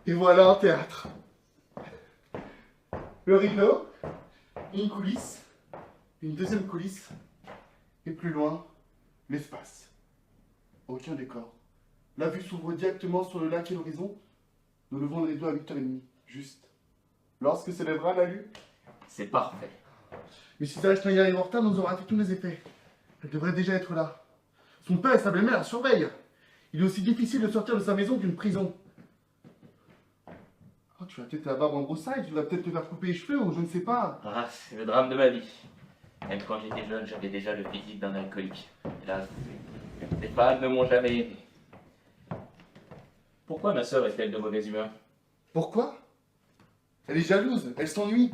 Et voilà un théâtre. Le rideau, une coulisse, une deuxième coulisse, et plus loin, l'espace. Aucun décor. La vue s'ouvre directement sur le lac et l'horizon. Nous levons le rideau à 8h30, juste. Lorsque s'élèvera la lune. C'est parfait. Mais si Zara Schneider est en retard, nous aurons raté tous les effets. Elle devrait déjà être là. Son père et sa belle-mère la surveillent. Il est aussi difficile de sortir de sa maison qu'une prison. Oh, tu vas peut-être la barbe en broussailles, tu vas peut-être te faire couper les cheveux ou je ne sais pas. Ah, c'est le drame de ma vie. Même quand j'étais jeune, j'avais déjà le physique d'un alcoolique. Hélas, les femmes ne m'ont jamais aidé. Pourquoi ma sœur est-elle de mauvaise humeur? Pourquoi? Elle est jalouse, elle s'ennuie.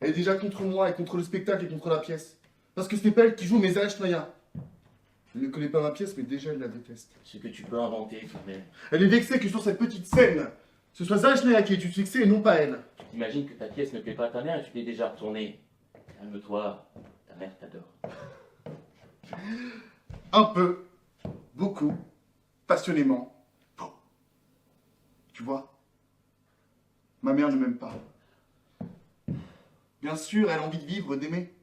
Elle est déjà contre moi et contre le spectacle et contre la pièce. Parce que c'est pas elle qui joue mes Zara Schneider. Elle ne connaît pas ma pièce, mais déjà elle la déteste. Ce que tu peux inventer, Fabien. Elle est vexée que sur cette petite scène, ce soit Zara Schneider qui ait dû se fixer et non pas elle. Tu t'imagines que ta pièce ne plaît pas à ta mère et tu t'es déjà retourné. Calme-toi, ta mère t'adore. Un peu, beaucoup, passionnément. Bon. Tu vois, ma mère ne m'aime pas. Bien sûr, elle a envie de vivre, d'aimer,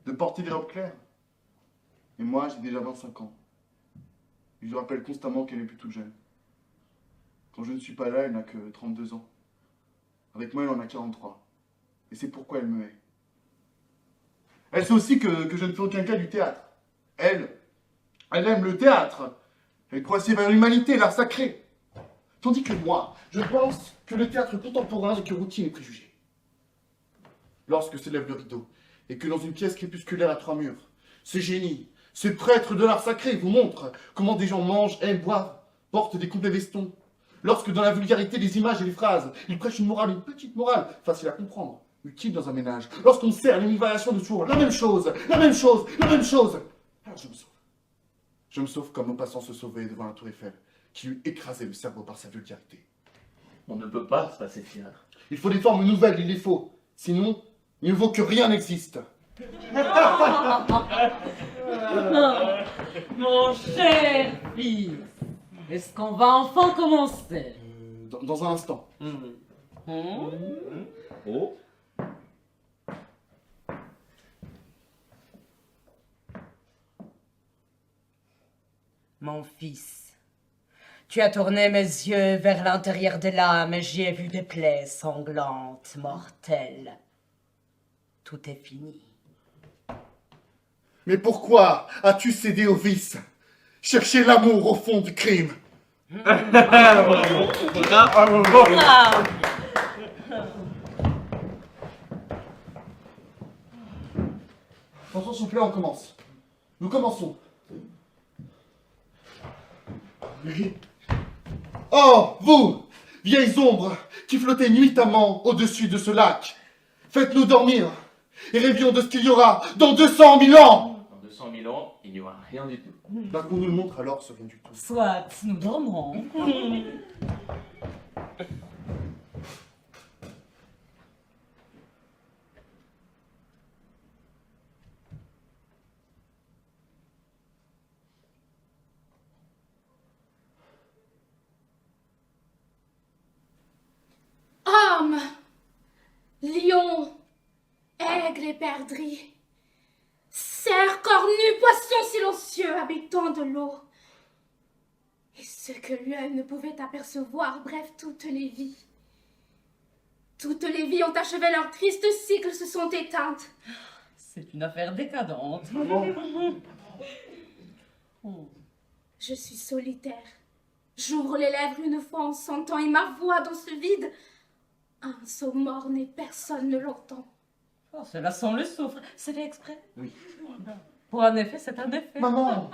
de porter des robes claires. Et moi, j'ai déjà 25 ans. Et je rappelle constamment qu'elle est plus toute jeune. Quand je ne suis pas là, elle n'a que 32 ans. Avec moi, elle en a 43. Et c'est pourquoi elle me hait. Elle sait aussi que je ne fais aucun cas du théâtre. Elle aime le théâtre. Elle croit si vers l'humanité, l'art sacré. Tandis que moi, je pense que le théâtre contemporain n'est que routine et préjugés. Lorsque s'élève le rideau, et que dans une pièce crépusculaire à 3 murs, ce génie, ce prêtre de l'art sacré vous montre comment des gens mangent, aiment, boivent, portent des complets vestons. Lorsque dans la vulgarité des images et des phrases, il prêche une morale, une petite morale, facile à comprendre, utile dans un ménage. Lorsqu'on sert une variation de toujours la même chose, la même chose, la même chose. Alors je me sauve. Je me sauve comme Maupassant se sauvait devant la tour Eiffel, qui lui écrasait le cerveau par sa vulgarité. On ne peut pas se passer de théâtre. Il faut des formes nouvelles, il les faut. Sinon, il ne vaut que rien n'existe. Mon cher fils, est-ce qu'on va enfin commencer? Dans un instant. Oh. Mon fils, tu as tourné mes yeux vers l'intérieur de l'âme et j'y ai vu des plaies sanglantes, mortelles. Tout est fini. Mais pourquoi as-tu cédé au vice? Chercher l'amour au fond du crime. Ah. Attention, s'il vous plaît, on commence. Nous commençons. Oh, vous, vieilles ombres qui flottez nuitamment au-dessus de ce lac, faites-nous dormir et rêvions de ce qu'il y aura dans 200 000 ans. Dans 200 000 ans, il n'y aura rien du tout. Bah, qu'on nous le montre alors, ce rien du tout. Soit, nous dormons. Homme, lion, aigle et perdrix, cerf cornu, poisson silencieux habitant de l'eau, et ce que l'œil ne pouvait apercevoir, bref, toutes les vies. Toutes les vies ont achevé leur triste cycle, se sont éteintes. C'est une affaire décadente. Je suis solitaire. J'ouvre les lèvres une fois en sentant, et ma voix dans ce vide, un saut morne et personne ne l'entend. Oh, cela sent le soufre. C'est fait exprès? Oui. Pour un effet, c'est un effet. Maman!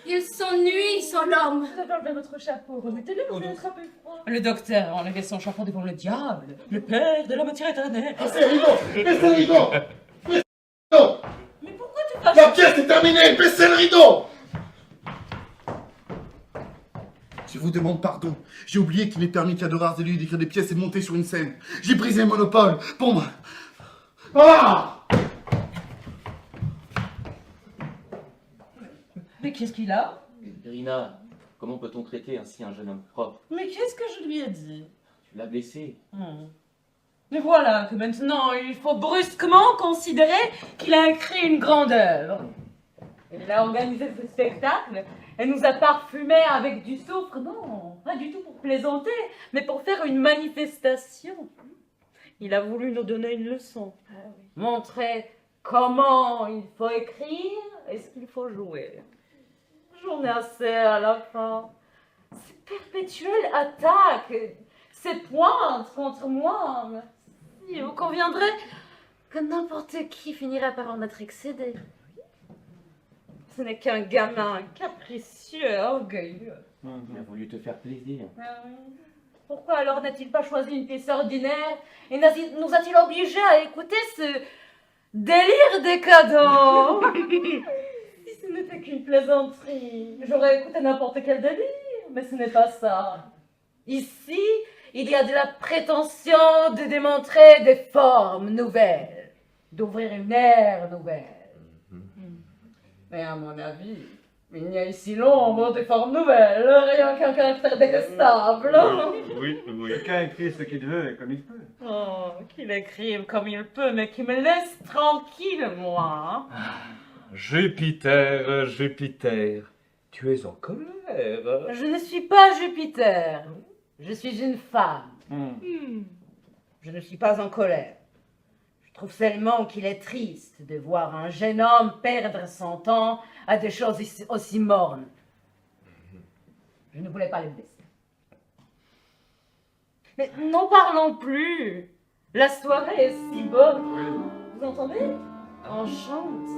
Il s'ennuie, son homme. Vous avez enlevé votre chapeau, remettez-le, vous allez attraper froid. Le docteur a enlevé son chapeau devant le diable, le père de la matière éternelle. Baissez le rideau! Baissez le rideau! Baissez le rideau! Mais pourquoi tu fâches? La pièce est terminée! Baissez le rideau! Je vous demande pardon. J'ai oublié qu'il n'est permis qu'à de rares élus d'écrire des pièces et de monter sur une scène. J'ai brisé le monopole. Pour moi. Ah! Mais qu'est-ce qu'il a? Irina, comment peut-on traiter ainsi un jeune homme propre? Mais qu'est-ce que je lui ai dit? Tu l'as blessé. Mais voilà que maintenant il faut brusquement considérer qu'il a écrit une grande œuvre. Il a organisé ce spectacle et nous a parfumés avec du soufre. Non, pas du tout pour plaisanter, mais pour faire une manifestation. Il a voulu nous donner une leçon. Montrer comment il faut écrire et ce qu'il faut jouer. J'en ai assez à la fin. Ces perpétuelles attaques, ces pointes contre moi. Si vous conviendrez que n'importe qui finirait par en être excédé. Ce n'est qu'un gamin capricieux, orgueilleux. Il a voulu te faire plaisir. Pourquoi alors n'a-t-il pas choisi une pièce ordinaire et nous a-t-il obligés à écouter ce délire décadent? Si ce n'était qu'une plaisanterie, j'aurais écouté n'importe quel délire, mais ce n'est pas ça. Ici, il y a de la prétention de démontrer des formes nouvelles, d'ouvrir une ère nouvelle. Mais à mon avis, il n'y a ici l'ombre des formes nouvelles, rien qu'un caractère détestable. Oui. Chacun écrit ce qu'il veut et comme il peut. Oh, qu'il écrive comme il peut, mais qu'il me laisse tranquille, moi. Jupiter, tu es en colère. Je ne suis pas Jupiter, je suis une femme. Je ne suis pas en colère. Je trouve seulement qu'il est triste de voir un jeune homme perdre son temps à des choses aussi mornes. Je ne voulais pas le blesser. Mais n'en parlons plus. La soirée est si bonne. Vous entendez? On chante.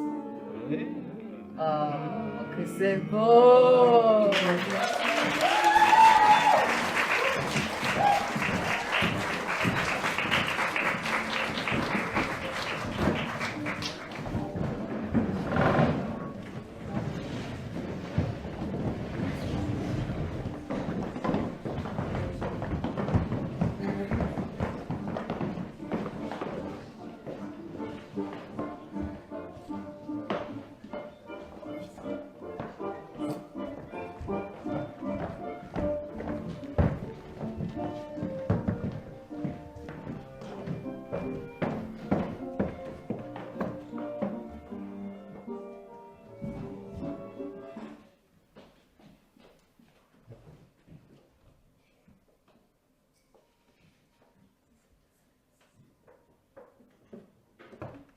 Ah, que c'est beau.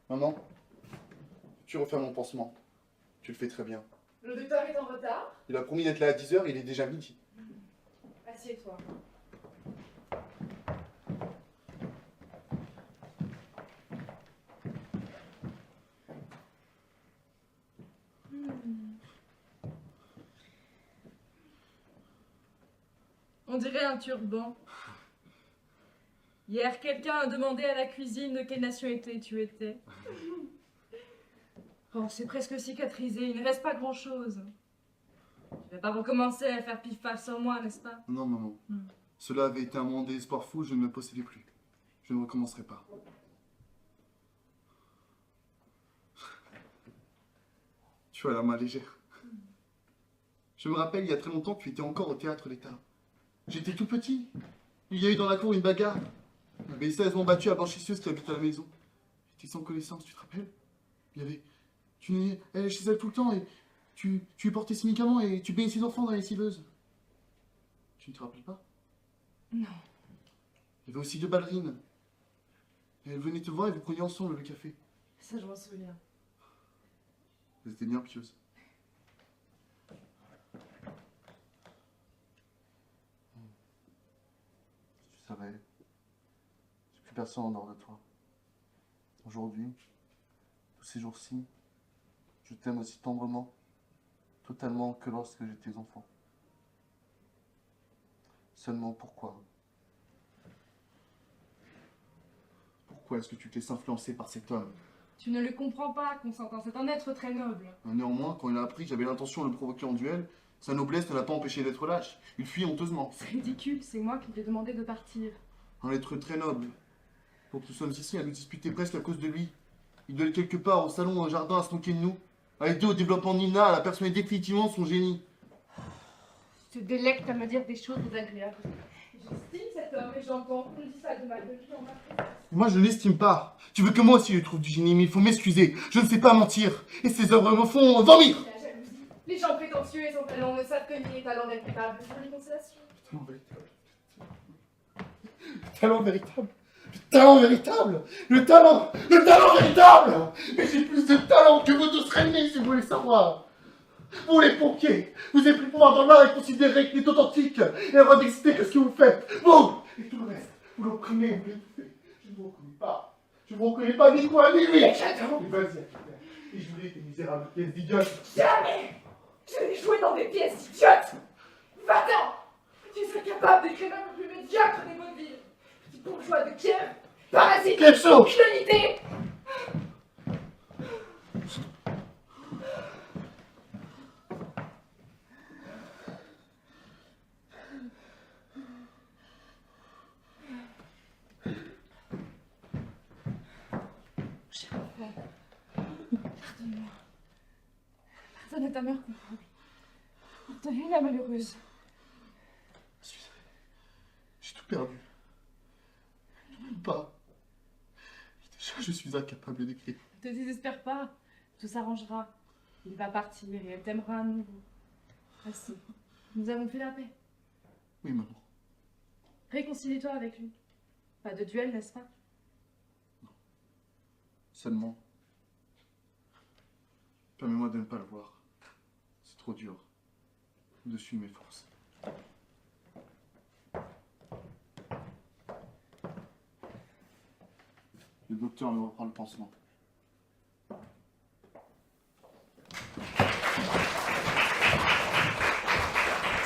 Maman, tu refais mon pansement. Tu le fais très bien. Le docteur est en retard. Il a promis d'être là à 10h, il est déjà midi. Assieds-toi. On dirait un turban. Hier, quelqu'un a demandé à la cuisine de quelle nationalité tu étais. Oh, c'est presque cicatrisé, il ne reste pas grand-chose. Tu vas pas recommencer à faire pif-paf sur moi, n'est-ce pas? Non, maman. Cela avait été un moment d'espoir fou, je ne me possédais plus. Je ne recommencerai pas. Tu as la main légère. Je me rappelle, il y a très longtemps, tu étais encore au théâtre l'État. J'étais tout petit. Il y a eu dans la cour une bagarre. Il y avait 16 m'ont battu à blanchisseuse qui habite à la maison. J'étais sans connaissance, tu te rappelles? Il y avait... Elle est chez elle tout le temps et tu lui portais ses médicaments et tu baignais ses enfants dans les lessiveuses. Tu ne te rappelles pas? Non. Il y avait aussi 2 ballerines. Et elles venaient te voir et vous preniez ensemble le café. Ça, je m'en souviens. Elles étaient bien pieuses. Tu savais, j'ai plus personne en dehors de toi. Aujourd'hui, tous ces jours-ci, je t'aime aussi tendrement, totalement que lorsque j'étais enfant. Seulement pourquoi? Pourquoi est-ce que tu te laisses influencer par cet homme? Tu ne le comprends pas, Constantin, c'est un être très noble. Néanmoins, quand il a appris que j'avais l'intention de le provoquer en duel, sa noblesse ne l'a pas empêché d'être lâche. Il fuit honteusement. C'est ridicule, c'est moi qui lui ai demandé de partir. Un être très noble. Pour que nous sommes ici à nous disputer presque à cause de lui. Il doit être quelque part au salon ou au jardin à se moquer de nous. À aider au développement de Nina, à la persuader définitivement de son génie. Tu te délectes à me dire des choses désagréables. J'estime cet homme et j'entends qu'on dit ça de mal de lui en ma présence. Moi, je ne l'estime pas. Tu veux que moi aussi je trouve du génie, mais il faut m'excuser. Je ne sais pas mentir. Et ces œuvres me font vomir. La jalousie. Les gens prétentieux et sans talent ne savent que nier les talents véritables sur les constellations. Talent véritable. Talent véritable. Le talent véritable. Le talent véritable. Mais j'ai plus de talent que vous tous réunis, si vous voulez savoir. Vous les pompiers, vous avez plus de pouvoir dans l'art et considérez qu'il est authentique et avoir d'exciter que ce que vous faites. Vous et tout le reste, vous l'opprimez, vous l'étouffez. Je ne vous reconnais pas. Je ne vous reconnais pas ni quoi ni lui. Mais vas-y, et je voulais tes misérables pièces d'idiotes. Jamais je n'ai joué dans des pièces idiotes. Va-t'en. Tu serais capable d'écrire même le plus médiocre des vaudevilles. Petit bourgeois de Kiev, parasite, Quelle chose. clonité. Cher enfant, pardonne-moi. Pardonne à ta mère coupable. Pardonne la malheureuse. J'ai tout perdu. Je ne peux pas. Déjà, je suis incapable d'écrire. Ne te désespère pas, tout s'arrangera. Il va partir et elle t'aimera à nouveau. Ainsi, nous avons fait la paix. Oui, maman. Réconcilie-toi avec lui. Pas de duel, n'est-ce pas? Seulement, permets-moi de ne pas le voir. C'est trop dur. Au-dessus de mes forces. Le docteur me reprend le pansement.